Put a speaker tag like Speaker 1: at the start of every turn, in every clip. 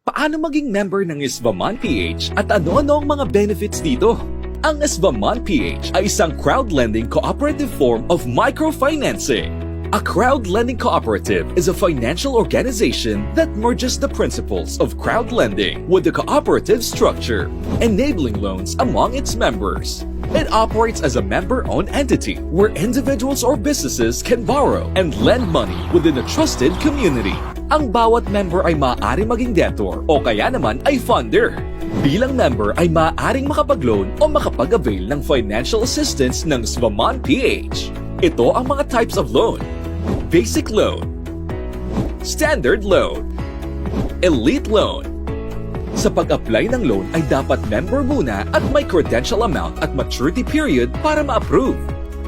Speaker 1: Paano maging member ng Isvaman PH at ano-ano ang mga benefits dito? Ang Isvaman PH ay isang crowd-lending cooperative form of microfinancing. A crowd-lending cooperative is a financial organization that merges the principles of crowd-lending with the cooperative structure, enabling loans among its members. It operates as a member-owned entity where individuals or businesses can borrow and lend money within a trusted community. Ang bawat member ay maaari maging debtor o kaya naman ay funder. Bilang member ay maaaring makapag-loan o makapag-avail ng financial assistance ng Isvaman PH. Ito ang mga types of loan: Basic Loan, Standard Loan, Elite Loan. Sa pag-apply ng loan ay dapat member muna at may credential amount at maturity period para ma-approve.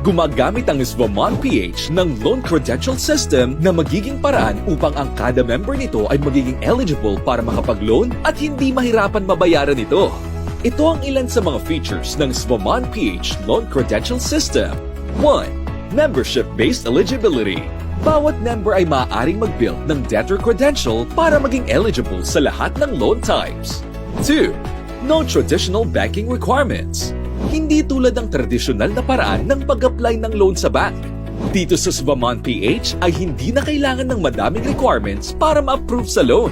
Speaker 1: Gumagamit ang Isvaman PH ng loan credential system na magiging paraan upang ang kada member nito ay magiging eligible para makapag-loan at hindi mahirapan mabayaran ito. Ito ang ilan sa mga features ng Isvaman PH loan credential system. 1. Membership-based eligibility. Bawat member ay maaaring mag-build ng debtor credential para maging eligible sa lahat ng loan types. 2. No traditional banking requirements. Hindi tulad ng tradisyonal na paraan ng pag-apply ng loan sa bank. Dito sa Isvaman PH ay hindi na kailangan ng madaming requirements para ma-approve sa loan.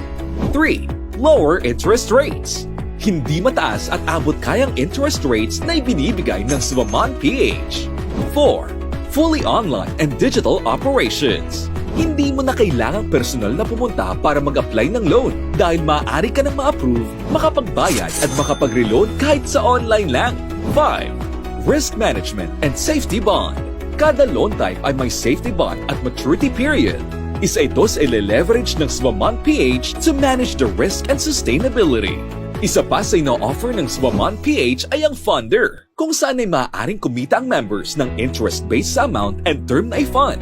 Speaker 1: 3. Lower interest rates. Hindi mataas at abot kayang interest rates na ibinibigay ng Isvaman PH. 4. Fully online and digital operations. Hindi mo na kailangang personal na pumunta para mag-apply ng loan dahil maaari ka nang ma-approve, makapagbayad at makapag-reloan kahit sa online lang. 5. Risk management and safety bond. Kada loan type ay may safety bond at maturity period. Isa ito sa ile-leverage ng Isvaman PH to manage the risk and sustainability. Isa pa sa ino-offer ng Isvaman PH ay ang funder, kung saan ay maaaring kumita ang members ng interest-based sa amount and term na i-fund.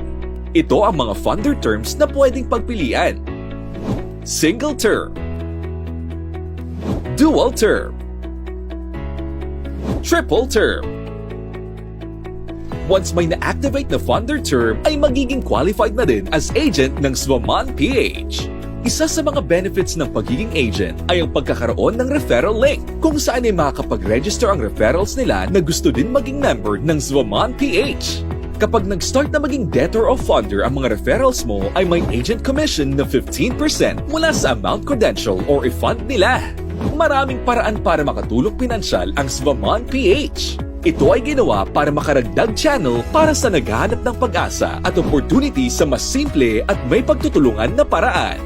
Speaker 1: Ito ang mga funder terms na pwedeng pagpilian: Single term, Dual term, Triple term. Once may na-activate na funder term, ay magiging qualified na din as agent ng Isvaman PH. Isa sa mga benefits ng pagiging agent ay ang pagkakaroon ng referral link, kung saan ay makakapag-register ang referrals nila na gusto din maging member ng Isvaman PH. Kapag nag-start na maging debtor o funder ang mga referrals mo, ay may agent commission na 15% mula sa amount credential or i-fund nila. Maraming paraan para makatulong pinansyal ang Isvaman PH. Ito ay ginawa para makaragdag channel para sa naghahanap ng pag-asa at opportunity sa mas simple at may pagtutulungan na paraan.